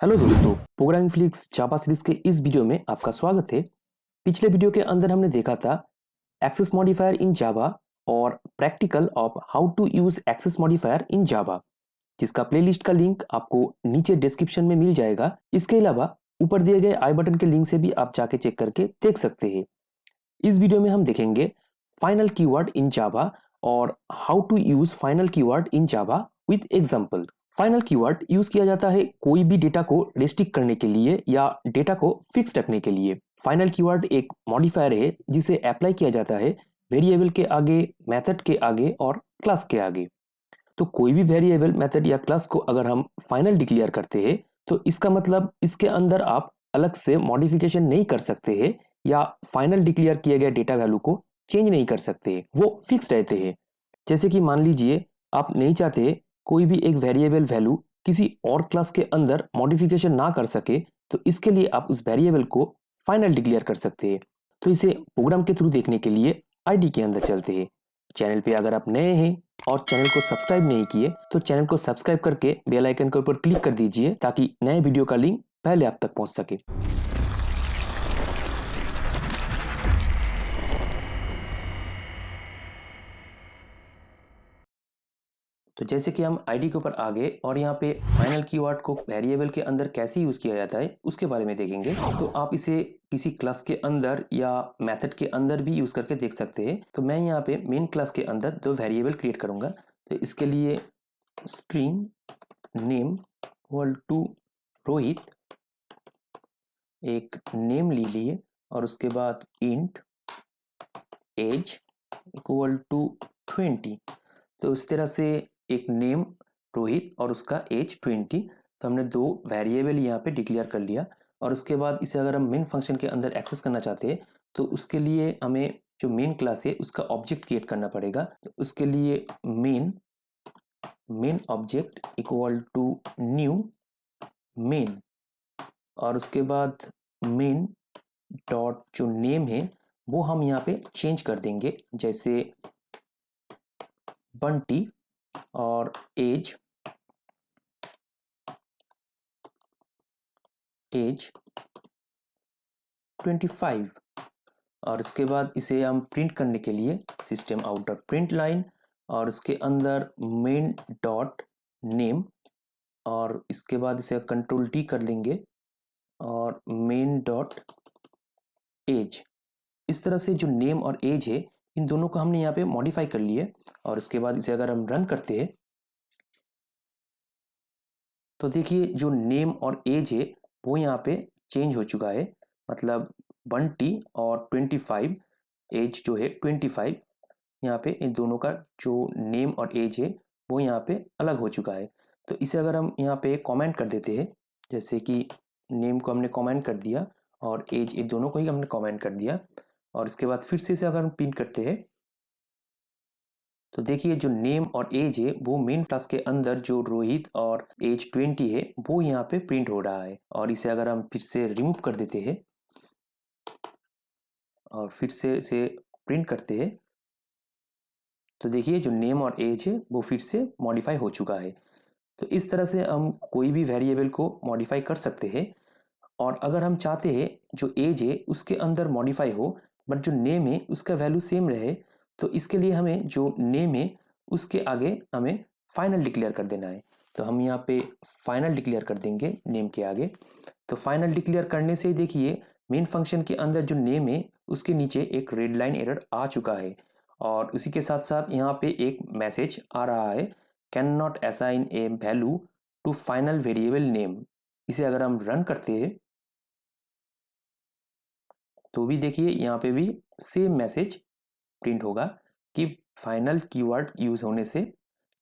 Hello दोस्तों, programming flix जावा series के इस वीडियो में आपका स्वागत है। पिछले वीडियो के अंदर हमने देखा था एक्सेस मॉडिफायर इन जावा और practical of how to use access modifier in Java, जिसका प्लेलिस्ट का लिंक आपको नीचे डिस्क्रिप्शन में मिल जाएगा। इसके अलावा ऊपर दिए गए आई बटन के लिंक से भी आप जाके चेक करके देख सकते हैं। इस वीडियो में हम देखेंगे फाइनल कीवर्ड इन जावा और how to use final keyword in Java with example. Final keyword use किया जाता है कोई भी डेटा को रिस्ट्रिक्ट करने के लिए या डेटा को फिक्स रखने के लिए। फाइनल कीवर्ड एक मॉडिफायर है जिसे अप्लाई किया जाता है वेरिएबल के आगे, मेथड के आगे और क्लास के आगे। तो कोई भी वेरिएबल, मेथड या क्लास को अगर हम फाइनल डिक्लेयर करते हैं तो इसका मतलब इसके अंदर आप अलग से मॉडिफिकेशन नहीं कर सकते हैं या फाइनल डिक्लेयर किए गए डेटा वैल्यू को चेंज नहीं कर सकते, वो फिक्स रहते हैं। जैसे कि मान लीजिए आप नहीं चाहते कोई भी एक वेरिएबल वैल्यू किसी और क्लास के अंदर मॉडिफिकेशन ना कर सके, तो इसके लिए आप उस वेरिएबल को फाइनल डिक्लेयर कर सकते हैं। तो इसे प्रोग्राम के थ्रू देखने के लिए आईडी के अंदर चलते हैं। चैनल पे अगर आप नए हैं और चैनल को सब्सक्राइब नहीं किए तो चैनल को सब्सक्राइब करके बेल आइकन के ऊपर क्लिक कर दीजिए ताकि नए वीडियो का लिंक पहले आप तक पहुंच सके। तो जैसे कि हम आईडी के ऊपर आ गए और यहाँ पे फाइनल कीवर्ड को वेरिएबल के अंदर कैसे यूज किया जाता है उसके बारे में देखेंगे। तो आप इसे किसी क्लास के अंदर या मेथड के अंदर भी यूज करके देख सकते हैं। तो मैं यहाँ पे मेन क्लास के अंदर दो वेरिएबल क्रिएट करूंगा। तो इसके लिए string name equal to Rohit, एक नेम ले लिए और उसके बाद इंट एज इक्वल टू 20। तो इस तरह से एक नेम रोहित और उसका एज 20, तो हमने दो वेरिएबल यहाँ पे डिक्लेयर कर लिया। और उसके बाद इसे अगर हम मेन फंक्शन के अंदर एक्सेस करना चाहते हैं तो उसके लिए हमें जो मेन क्लास है उसका ऑब्जेक्ट क्रिएट करना पड़ेगा। तो उसके लिए main object equal to new main, और उसके बाद मेन डॉट जो नेम है वो हम यहाँ पे चेंज कर देंगे, जैसे बंटी, और एज 25। और इसके बाद इसे हम प्रिंट करने के लिए system out dot print line और उसके अंदर मेन डॉट नेम, और इसके बाद इसे कंट्रोल टी कर लेंगे और मेन डॉट एज। इस तरह से जो नेम और एज है इन दोनों को हमने यहाँ पे मॉडिफाई कर लिए। और इसके बाद इसे अगर हम रन करते हैं तो देखिए जो नेम और एज है वो यहाँ पे चेंज हो चुका है। मतलब 1T और 25, एज जो है 25, यहाँ पे इन दोनों का जो नेम और एज है वो यहाँ पे अलग हो चुका है। तो इसे अगर हम यहाँ पे कमेंट कर देते हैं, जैसे कि नेम को हमने कमेंट कर दिया और एज, इन दोनों को ही हमने कमेंट कर दिया, और इसके बाद फिर से इसे अगर हम प्रिंट करते हैं तो देखिए जो नेम और एज है वो मेन क्लास के अंदर जो रोहित और एज 20 है वो यहाँ पे प्रिंट हो रहा है। और इसे अगर हम फिर से रिमूव कर देते हैं और फिर से इसे प्रिंट करते हैं तो देखिए जो नेम और एज है वो फिर से मॉडिफाई हो चुका है। तो इस तरह से हम कोई भी वेरिएबल को मॉडिफाई कर सकते हैं। और अगर हम चाहते हैं जो एज है उसके अंदर मॉडिफाई हो बट जो नेम है उसका वैल्यू सेम रहे, तो इसके लिए हमें जो नेम है उसके आगे हमें फाइनल डिक्लेयर कर देना है। तो हम यहाँ पे फाइनल डिक्लेयर कर देंगे नेम के आगे। तो फाइनल डिक्लेयर करने से देखिए मेन फंक्शन के अंदर जो नेम है उसके नीचे एक रेड लाइन एरर आ चुका है, और उसी के साथ साथ यहाँ पे एक मैसेज आ रहा है, can not assign a value to final variable name. इसे अगर हम रन करते हैं तो भी देखिए यहाँ पे भी सेम मैसेज प्रिंट होगा कि फाइनल कीवर्ड यूज होने से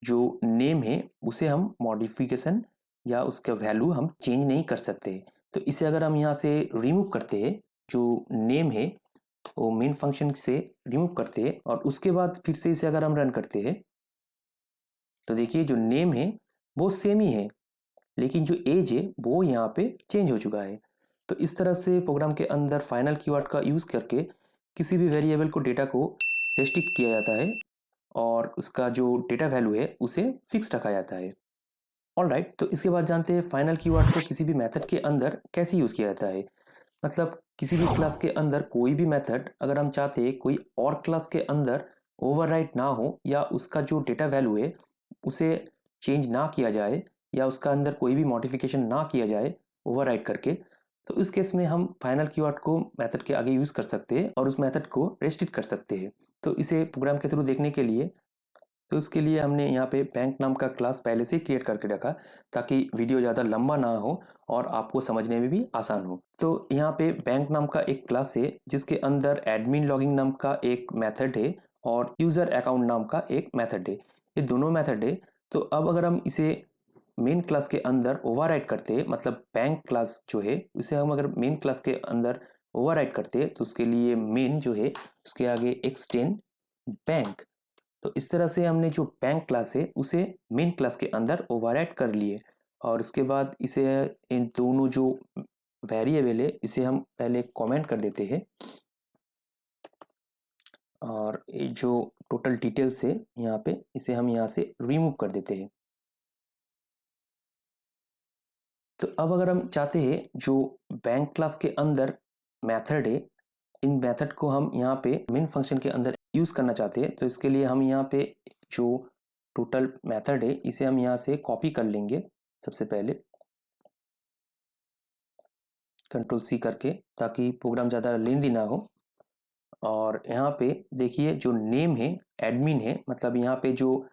जो नेम है उसे हम मॉडिफिकेशन या उसका वैल्यू हम चेंज नहीं कर सकते। तो इसे अगर हम यहाँ से रिमूव करते हैं, जो नेम है वो मेन फंक्शन से रिमूव करते हैं और उसके बाद फिर से इसे अगर हम रन करते हैं तो देखिए जो नेम है वो सेम ही है लेकिन जो एज है वो यहाँ पे चेंज हो चुका है। तो इस तरह से प्रोग्राम के अंदर फाइनल कीवर्ड का यूज़ करके किसी भी वेरिएबल को डेटा को रेस्ट्रिक्ट किया जाता है और उसका जो डेटा वैल्यू है उसे फिक्स रखा जाता है। ऑलराइट, तो इसके बाद जानते हैं फाइनल कीवर्ड को किसी भी मेथड के अंदर कैसे यूज़ किया जाता है। मतलब किसी भी क्लास के अंदर कोई भी मेथड अगर हम चाहते हैं कोई और क्लास के अंदर ओवरराइट ना हो या उसका जो डेटा वैल्यू है उसे चेंज ना किया जाए या उसका अंदर कोई भी मॉडिफिकेशन ना किया जाए ओवरराइट करके, तो इस केस में हम फाइनल कीवर्ड को मेथड के आगे यूज़ कर सकते हैं और उस मेथड को रेस्ट्रिक्ट कर सकते हैं। तो इसे प्रोग्राम के थ्रू देखने के लिए तो उसके लिए हमने यहाँ पे बैंक नाम का क्लास पहले से क्रिएट करके रखा ताकि वीडियो ज़्यादा लंबा ना हो और आपको समझने में भी आसान हो। तो यहाँ पे बैंक नाम का एक क्लास है जिसके अंदर एडमिन लॉगिंग नाम का एक मेथड है और यूज़र अकाउंट नाम का एक मेथड है। ये दोनों मेथड है। तो अब अगर हम इसे मेन क्लास के अंदर ओवरराइड करते हैं, मतलब बैंक क्लास जो है उसे हम अगर मेन क्लास के अंदर ओवरराइड करते हैं तो उसके लिए मेन जो है उसके आगे एक्सटेंड बैंक। तो इस तरह से हमने जो बैंक क्लास है उसे मेन क्लास के अंदर ओवरराइड कर लिए और उसके बाद इसे इन दोनों जो वेरिएबल है इसे हम पहले कमेंट कर देते हैं और ये जो टोटल डिटेल्स है यहाँ पे इसे हम यहाँ से रिमूव कर देते हैं। तो अब अगर हम चाहते हैं जो बैंक क्लास के अंदर मेथड है इन मेथड को हम यहाँ पे मेन फंक्शन के अंदर यूज़ करना चाहते हैं, तो इसके लिए हम यहाँ पे जो टोटल मेथड है इसे हम यहाँ से कॉपी कर लेंगे सबसे पहले कंट्रोल सी करके, ताकि प्रोग्राम ज़्यादा लेंदी ना हो। और यहाँ पे देखिए जो नेम है एडमिन है, मतलब यहाँ पे जो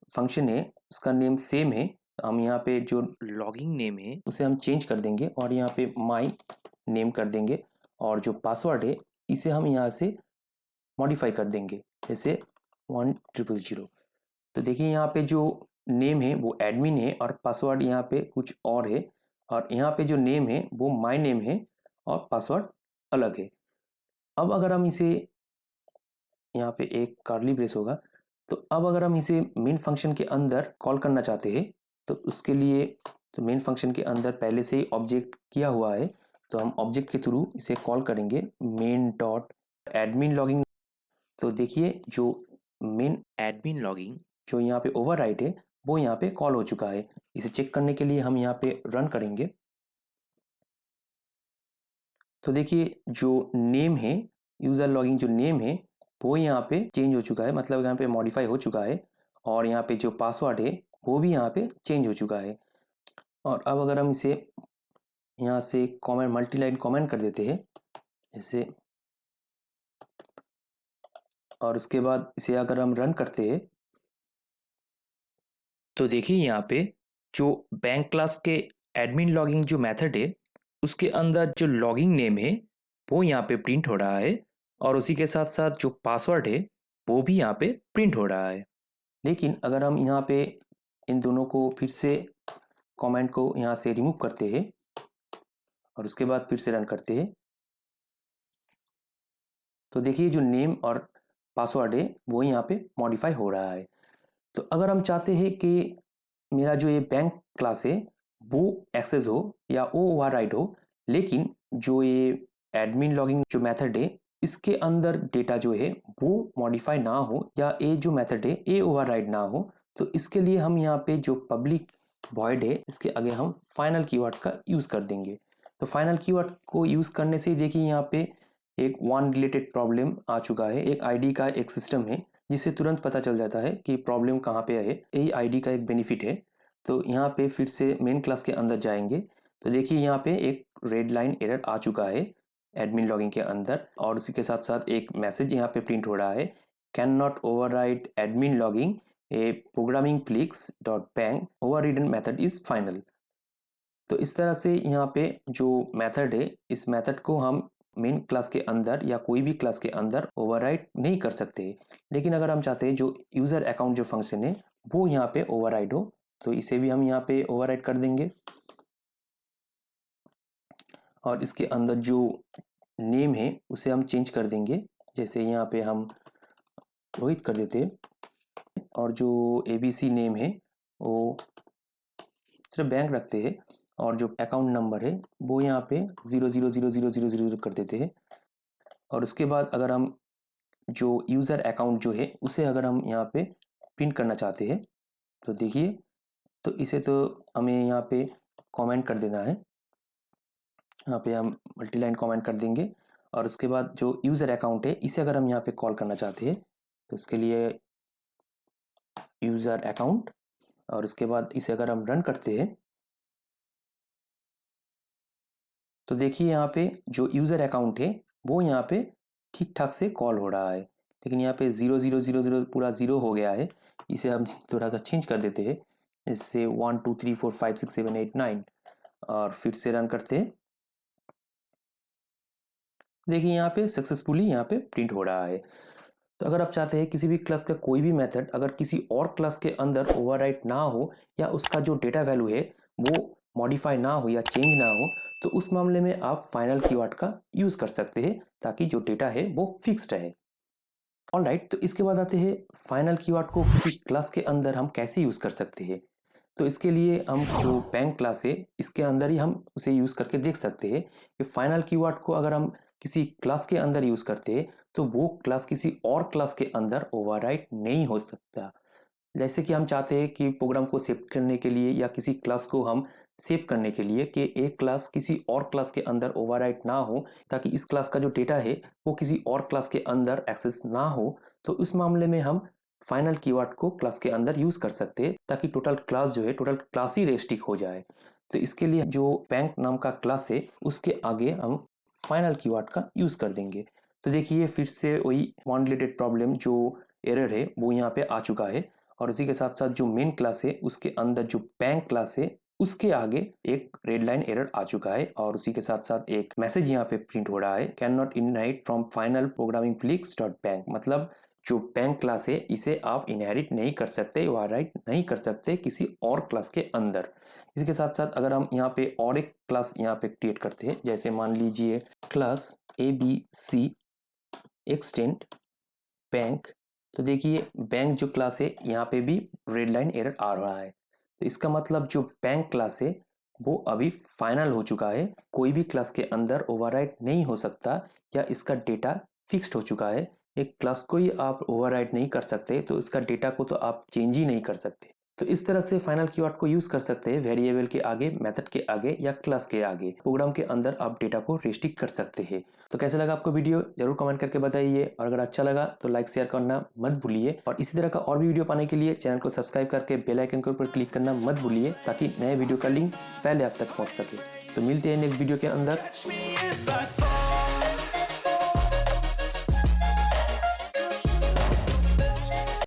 फंक्शन है उसका नेम सेम है। हम यहाँ पे जो लॉगिंग नेम है उसे हम चेंज कर देंगे और यहाँ पे माई नेम कर देंगे और जो पासवर्ड है इसे हम यहाँ से मॉडिफाई कर देंगे जैसे 1000। तो देखिए यहाँ पे जो नेम है वो एडमिन है और पासवर्ड यहाँ पे कुछ और है और यहाँ पे जो नेम है वो माय नेम है और पासवर्ड अलग है। अब अगर हम इसे यहाँ पे एक कर्ली ब्रेस होगा, तो अब अगर हम इसे मेन फंक्शन के अंदर कॉल करना चाहते हैं तो उसके लिए तो मेन फंक्शन के अंदर पहले से ही ऑब्जेक्ट किया हुआ है, तो हम ऑब्जेक्ट के थ्रू इसे कॉल करेंगे मेन डॉट एडमिन लॉगिंग। तो देखिए जो मेन एडमिन लॉगिंग जो यहाँ पे ओवरराइड है वो यहाँ पे कॉल हो चुका है। इसे चेक करने के लिए हम यहाँ पे रन करेंगे। तो देखिए जो नेम है यूज़र लॉगिंग जो नेम है वो यहाँ पे चेंज हो चुका है, मतलब यहाँ पे मॉडिफाई हो चुका है और यहाँ पे जो पासवर्ड है वो भी यहाँ पे चेंज हो चुका है। और अब अगर हम इसे यहाँ से कमेंट मल्टीलाइन कमेंट कर देते हैं जैसे, और उसके बाद इसे अगर हम रन करते हैं तो देखिए यहाँ पे जो बैंक क्लास के एडमिन लॉगिंग जो मेथड है उसके अंदर जो लॉगिंग नेम है वो यहाँ पे प्रिंट हो रहा है और उसी के साथ साथ जो पासवर्ड है वो भी यहाँ पे प्रिंट हो रहा है। लेकिन अगर हम यहाँ पे इन दोनों को फिर से कमेंट को यहाँ से रिमूव करते हैं और उसके बाद फिर से रन करते हैं तो देखिए जो नेम और पासवर्ड है वो यहाँ पे मॉडिफाई हो रहा है। तो अगर हम चाहते हैं कि मेरा जो ये बैंक क्लास है वो एक्सेस हो या वो ओवरराइड हो, लेकिन जो ये एडमिन लॉगिंग जो मेथड है इसके अंदर डेटा जो है वो मॉडिफाई ना हो या ये जो मेथड है ये ओवरराइड ना हो, तो इसके लिए हम यहाँ पे जो पब्लिक वॉइड है इसके आगे हम फाइनल कीवर्ड का यूज़ कर देंगे। तो फाइनल कीवर्ड को यूज़ करने से देखिए यहाँ पे एक वन रिलेटेड प्रॉब्लम आ चुका है। एक आईडी का एक सिस्टम है जिससे तुरंत पता चल जाता है कि प्रॉब्लम कहाँ पे है। यही आईडी का एक बेनिफिट है। तो यहाँ पे फिर से मेन क्लास के अंदर जाएंगे तो देखिए यहाँ पे एक रेड लाइन एरर आ चुका है एडमिन लॉगिंग के अंदर और उसी के साथ साथ एक मैसेज यहाँ पे प्रिंट हो रहा है, can not override admin logging a programming clicks dot bank overridden method is final. तो इस तरह से यहाँ पे जो मेथड है इस मेथड को हम मेन क्लास के अंदर या कोई भी क्लास के अंदर ओवरराइड नहीं कर सकते, लेकिन अगर हम चाहते हैं जो यूज़र अकाउंट जो फंक्शन है वो यहाँ पे ओवरराइड हो तो इसे भी हम यहाँ पे ओवरराइड कर देंगे और इसके अंदर जो नेम है उसे हम चेंज कर देंगे। जैसे यहाँ पे हम रोहित कर देते हैं और जो ABC नेम है वो सिर्फ बैंक रखते हैं और जो अकाउंट नंबर है वो यहाँ पे 000000 कर देते हैं। और उसके बाद अगर हम जो यूज़र अकाउंट जो है उसे अगर हम यहाँ पे प्रिंट करना चाहते हैं तो देखिए तो इसे तो हमें यहाँ पे कमेंट कर देना है। यहाँ पे हम मल्टीलाइन कमेंट कर देंगे और उसके बाद जो यूज़र अकाउंट है इसे अगर हम यहाँ पे कॉल करना चाहते हैं तो उसके लिए यूज़र अकाउंट, और उसके बाद इसे अगर हम रन करते हैं तो देखिए यहाँ पे जो यूज़र अकाउंट है वो यहाँ पे ठीक ठाक से कॉल हो रहा है, लेकिन यहाँ पे 0000 पूरा 0 हो गया है। इसे हम थोड़ा सा चेंज कर देते हैं, इससे 1 2 3 4 5 6 7 8 9 और फिर से रन करते हैं। देखिए यहाँ पे सक्सेसफुली यहाँ पे प्रिंट हो रहा है। तो अगर आप चाहते हैं किसी भी क्लास का कोई भी मेथड अगर किसी और क्लास के अंदर ओवरराइट ना हो या उसका जो डेटा वैल्यू है वो मॉडिफाई ना हो या चेंज ना हो, तो उस मामले में आप फाइनल कीवर्ड का यूज़ कर सकते हैं ताकि जो डेटा है वो फिक्स्ड रहे। ऑलराइट, तो इसके बाद आते हैं फाइनल कीवर्ड को किसी क्लास के अंदर हम कैसे यूज़ कर सकते हैं। तो इसके लिए हम जो बैंक क्लास है इसके अंदर ही हम उसे यूज़ करके देख सकते हैं कि फाइनल कीवर्ड को अगर हम किसी क्लास के अंदर यूज़ करते हैं तो वो क्लास किसी और क्लास के अंदर ओवरराइट नहीं हो सकता। जैसे कि हम चाहते हैं कि प्रोग्राम को सेव करने के लिए या किसी क्लास को हम सेव करने के लिए कि एक क्लास किसी और क्लास के अंदर ओवरराइट ना हो ताकि इस क्लास का जो डेटा है वो किसी और क्लास के अंदर एक्सेस ना हो, तो उस मामले में हम फाइनल कीवर्ड को क्लास के अंदर यूज़ कर सकते हैं ताकि टोटल क्लास जो है टोटल क्लास ही रेस्ट्रिक्ट हो जाए। तो इसके लिए जो बैंक नाम का क्लास है उसके आगे हम फाइनल कीवर्ड का यूज़ कर देंगे। तो देखिए फिर से वही वन रिलेटेड प्रॉब्लम जो एरर है वो यहाँ पे आ चुका है, और उसी के साथ साथ जो मेन क्लास है उसके अंदर जो बैंक क्लास है उसके आगे एक रेड लाइन एरर आ चुका है, और उसी के साथ साथ एक मैसेज यहाँ पे प्रिंट हो रहा है, can not inherit from final programming flix dot bank. मतलब जो बैंक क्लास है इसे आप इनहेरिट नहीं कर सकते, ओवरराइट नहीं कर सकते किसी और क्लास के अंदर। इसी के साथ साथ अगर हम यहाँ पे और एक क्लास यहाँ पे क्रिएट करते हैं, जैसे मान लीजिए क्लास ABC एक्सटेंड बैंक, तो देखिए बैंक जो क्लास है यहाँ पे भी रेड लाइन एरर आ रहा है। तो इसका मतलब जो बैंक क्लास है वो अभी फाइनल हो चुका है, कोई भी क्लास के अंदर ओवरराइट नहीं हो सकता या इसका डेटा फिक्स्ड हो चुका है। एक क्लास को ही आप ओवरराइट नहीं कर सकते तो इसका डेटा को तो आप चेंज ही नहीं कर सकते। तो इस तरह से फाइनल कीवर्ड को यूज कर सकते हैं वेरिएबल के आगे, मेथड के आगे या क्लास के आगे। प्रोग्राम के अंदर आप डेटा को रिस्ट्रिक्ट कर सकते हैं। तो कैसे लगा आपको वीडियो जरूर कमेंट करके बताइए, और अगर अच्छा लगा तो लाइक शेयर करना मत भूलिए, और इसी तरह का और भी वीडियो पाने के लिए चैनल को सब्सक्राइब करके बेल आइकन के ऊपर क्लिक करना मत भूलिए ताकि नए वीडियो का लिंक पहले आप तक पहुंच सके। तो मिलते हैं नेक्स्ट वीडियो के अंदर।